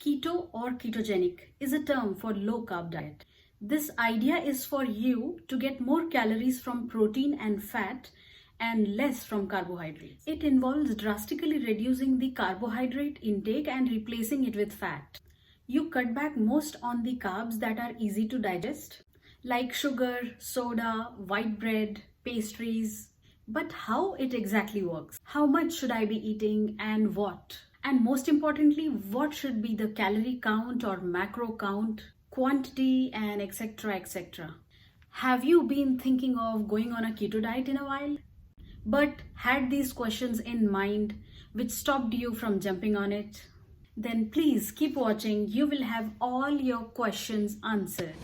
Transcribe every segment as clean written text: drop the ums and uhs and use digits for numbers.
Keto or ketogenic is a term for low-carb diet. This idea is for you to get more calories from protein and fat and less from carbohydrates. It involves drastically reducing the carbohydrate intake and replacing it with fat. You cut back most on the carbs that are easy to digest, like sugar, soda, white bread, pastries. But how it exactly works? How much should I be eating and what? And most importantly, what should be the calorie count or macro count, quantity, and etc. etc. Have you been thinking of going on a keto diet in a while, but had these questions in mind which stopped you from jumping on it? Then please keep watching. You will have all your questions answered.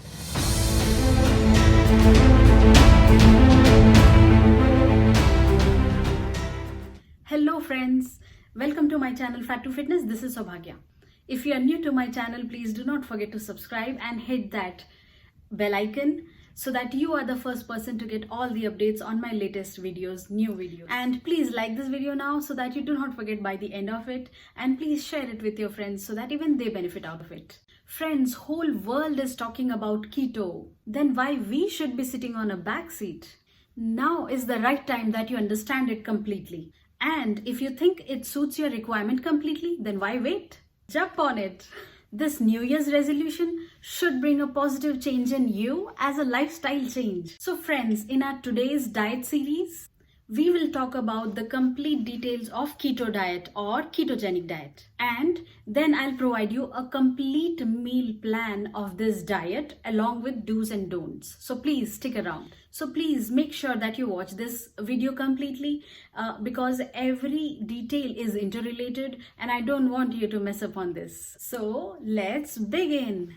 Hello friends, welcome to my channel Fat to Fitness. This is Saubhagya. If you are new to my channel, please do not forget to subscribe and hit that bell icon so that you are the first person to get all the updates on my latest videos, new videos. And please like this video now so that you do not forget by the end of it, and please share it with your friends so that even they benefit out of it. Friends, whole world is talking about keto. Then why we should be sitting on a back seat? Now is the right time that you understand it completely. And if you think it suits your requirement completely, then why wait? Jump on it. This New Year's resolution should bring a positive change in you as a lifestyle change. So friends, in our today's diet series, we will talk about the complete details of keto diet or ketogenic diet. And then I'll provide you a complete meal plan of this diet along with do's and don'ts. So please stick around. So please make sure that you watch this video completely because every detail is interrelated and I don't want you to mess up on this. So let's begin.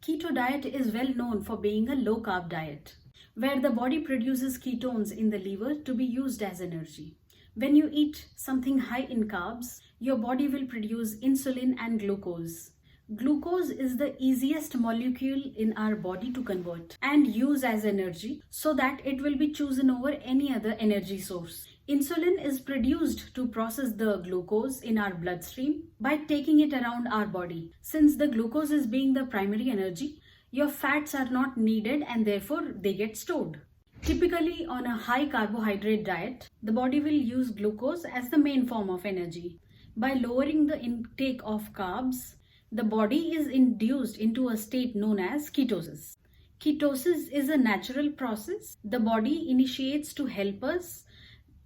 Keto diet is well known for being a low-carb diet, where the body produces ketones in the liver to be used as energy. When you eat something high in carbs, your body will produce insulin and glucose. Glucose is the easiest molecule in our body to convert and use as energy so that it will be chosen over any other energy source. Insulin is produced to process the glucose in our bloodstream by taking it around our body. Since the glucose is being the primary energy, your fats are not needed and therefore they get stored. Typically on a high carbohydrate diet, the body will use glucose as the main form of energy. By lowering the intake of carbs, the body is induced into a state known as ketosis. Ketosis is a natural process the body initiates to help us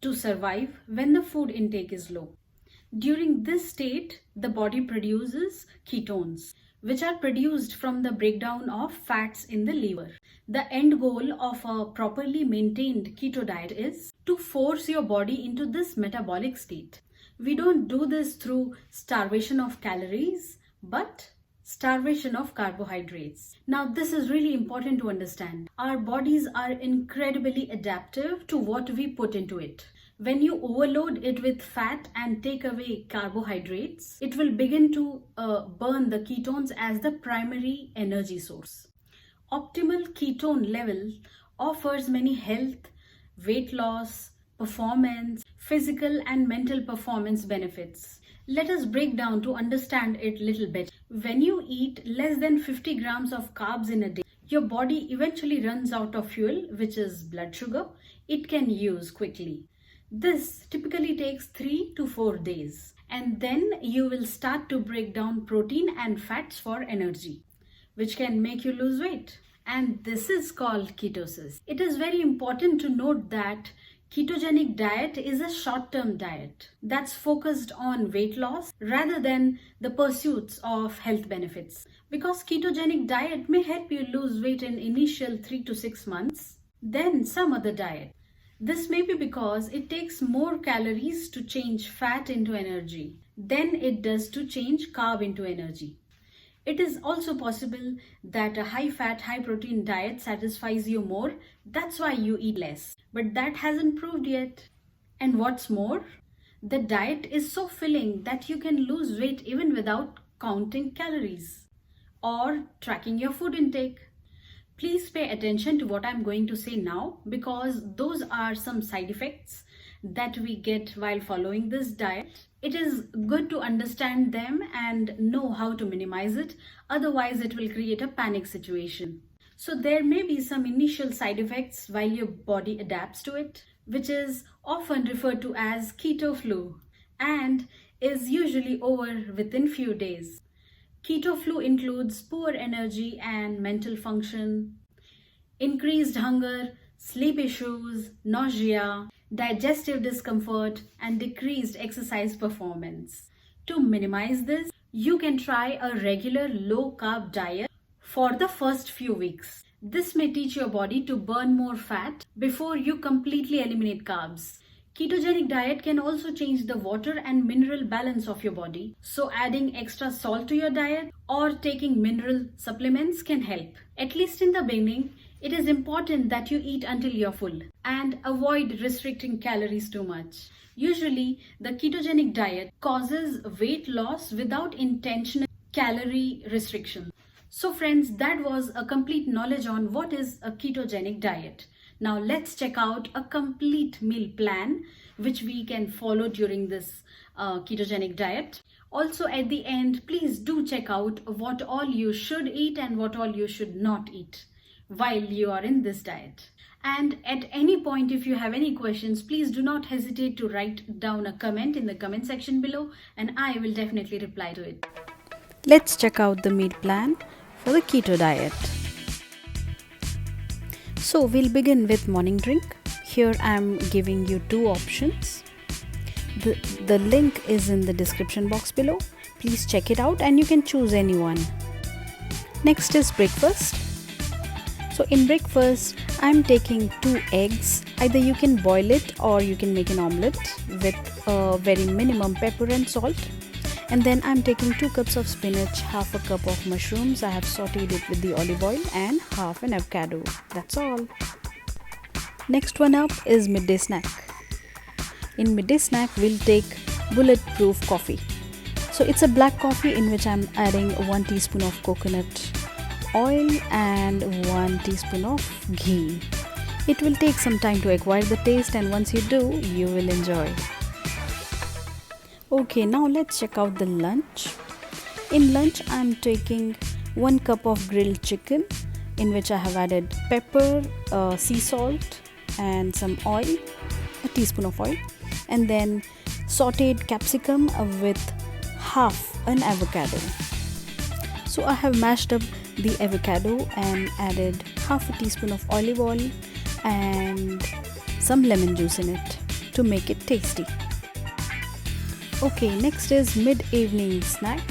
to survive when the food intake is low. During this state, the body produces ketones, which are produced from the breakdown of fats in the liver. The end goal of a properly maintained keto diet is to force your body into this metabolic state. We don't do this through starvation of calories, but starvation of carbohydrates. Now this is really important to understand. Our bodies are incredibly adaptive to what we put into it. When you overload it with fat and take away carbohydrates, it will begin to burn the ketones as the primary energy source. Optimal ketone level offers many health, weight loss, performance, physical and mental performance benefits. Let us break down to understand it a little bit. When you eat less than 50 grams of carbs in a day, your body eventually runs out of fuel, which is blood sugar, it can use quickly. This typically takes 3 to 4 days. And then you will start to break down protein and fats for energy, which can make you lose weight. And this is called ketosis. It is very important to note that ketogenic diet is a short-term diet that's focused on weight loss rather than the pursuits of health benefits. Because ketogenic diet may help you lose weight in initial 3 to 6 months than some other diet. This may be because it takes more calories to change fat into energy than it does to change carb into energy. It is also possible that a high-fat, high-protein diet satisfies you more. That's why you eat less. But that hasn't proved yet. And what's more, the diet is so filling that you can lose weight even without counting calories or tracking your food intake. Please pay attention to what I'm going to say now because those are some side effects that we get while following this diet. It is good to understand them and know how to minimize it, otherwise it will create a panic situation. So there may be some initial side effects while your body adapts to it, which is often referred to as keto flu and is usually over within few days. Keto flu includes poor energy and mental function, increased hunger, sleep issues, nausea, digestive discomfort, and decreased exercise performance. To minimize this, you can try a regular low-carb diet for the first few weeks. This may teach your body to burn more fat before you completely eliminate carbs. Ketogenic diet can also change the water and mineral balance of your body, so adding extra salt to your diet or taking mineral supplements can help. At least in the beginning, it is important that you eat until you're full and avoid restricting calories too much. Usually, the ketogenic diet causes weight loss without intentional calorie restriction. So friends, that was a complete knowledge on what is a ketogenic diet. Now let's check out a complete meal plan which we can follow during this ketogenic diet. Also at the end, please do check out what all you should eat and what all you should not eat while you are in this diet. And at any point, if you have any questions, please do not hesitate to write down a comment in the comment section below and I will definitely reply to it. Let's check out the meal plan for the keto diet. So we'll begin with morning drink. Here I'm giving you two options. The link is in the description box below. Please check it out and you can choose any one. Next is breakfast. So in breakfast, I'm taking 2 eggs. Either you can boil it or you can make an omelette with very minimum pepper and salt. And then I'm taking 2 cups of spinach, half a cup of mushrooms. I have sauteed it with the olive oil and half an avocado. That's all. Next one up is midday snack. In midday snack, we'll take bulletproof coffee. So it's a black coffee in which I'm adding 1 teaspoon of coconut oil and 1 teaspoon of ghee. It will take some time to acquire the taste, and once you do, you will enjoy. Okay, now let's check out the lunch. In lunch, I'm taking 1 cup of grilled chicken in which I have added pepper, sea salt and some oil, a teaspoon of oil, and then sauteed capsicum with half an avocado. So I have mashed up the avocado and added half a teaspoon of olive oil and some lemon juice in it to make it tasty. Okay, next is mid-evening snack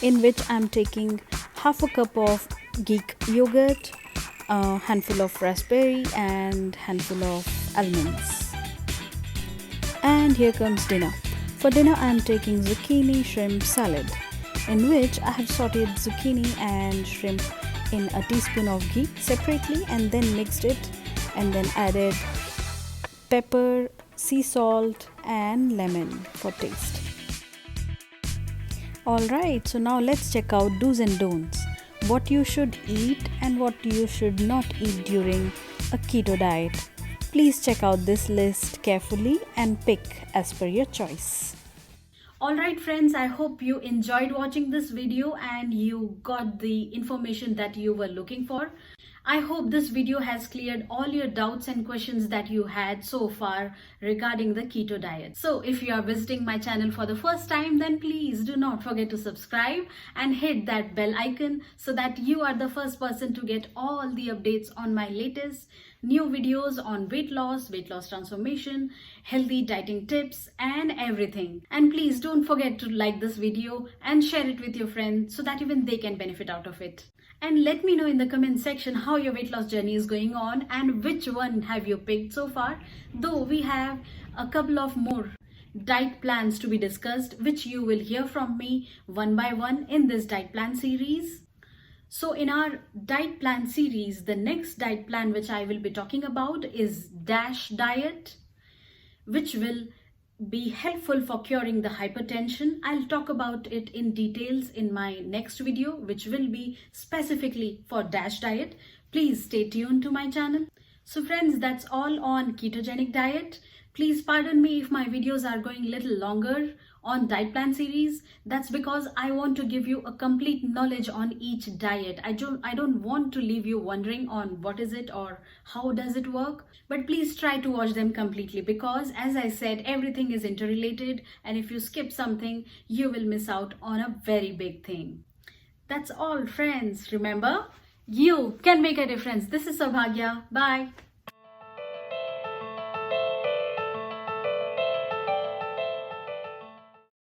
in which I'm taking half a cup of Greek yogurt, a handful of raspberry and handful of almonds. And here comes dinner. For dinner I'm taking zucchini shrimp salad in which I have sauteed zucchini and shrimp in a teaspoon of ghee separately and then mixed it and then added pepper, sea salt and lemon for taste. Alright, so now let's check out do's and don'ts. What you should eat and what you should not eat during a keto diet. Please check out this list carefully and pick as per your choice. Alright friends, I hope you enjoyed watching this video and you got the information that you were looking for. I hope this video has cleared all your doubts and questions that you had so far regarding the keto diet. So if you are visiting my channel for the first time, then please do not forget to subscribe and hit that bell icon so that you are the first person to get all the updates on my latest new videos on weight loss transformation, healthy dieting tips and everything. And please don't forget to like this video and share it with your friends so that even they can benefit out of it. And let me know in the comment section how your weight loss journey is going on and which one have you picked so far, though we have a couple of more diet plans to be discussed which you will hear from me one by one in this diet plan series. So in our diet plan series, the next diet plan which I will be talking about is DASH diet, which will be helpful for curing the hypertension. I'll talk about it in details in my next video, which will be specifically for DASH diet. Please stay tuned to my channel. So friends, that's all on ketogenic diet. Please pardon me if my videos are going a little longer on diet plan series. That's because I want to give you a complete knowledge on each diet. I don't want to leave you wondering on what is it or how does it work. But please try to watch them completely, because as I said, everything is interrelated, and if you skip something, you will miss out on a very big thing. That's all, friends. Remember, you can make a difference. This is Saubhagya. Bye.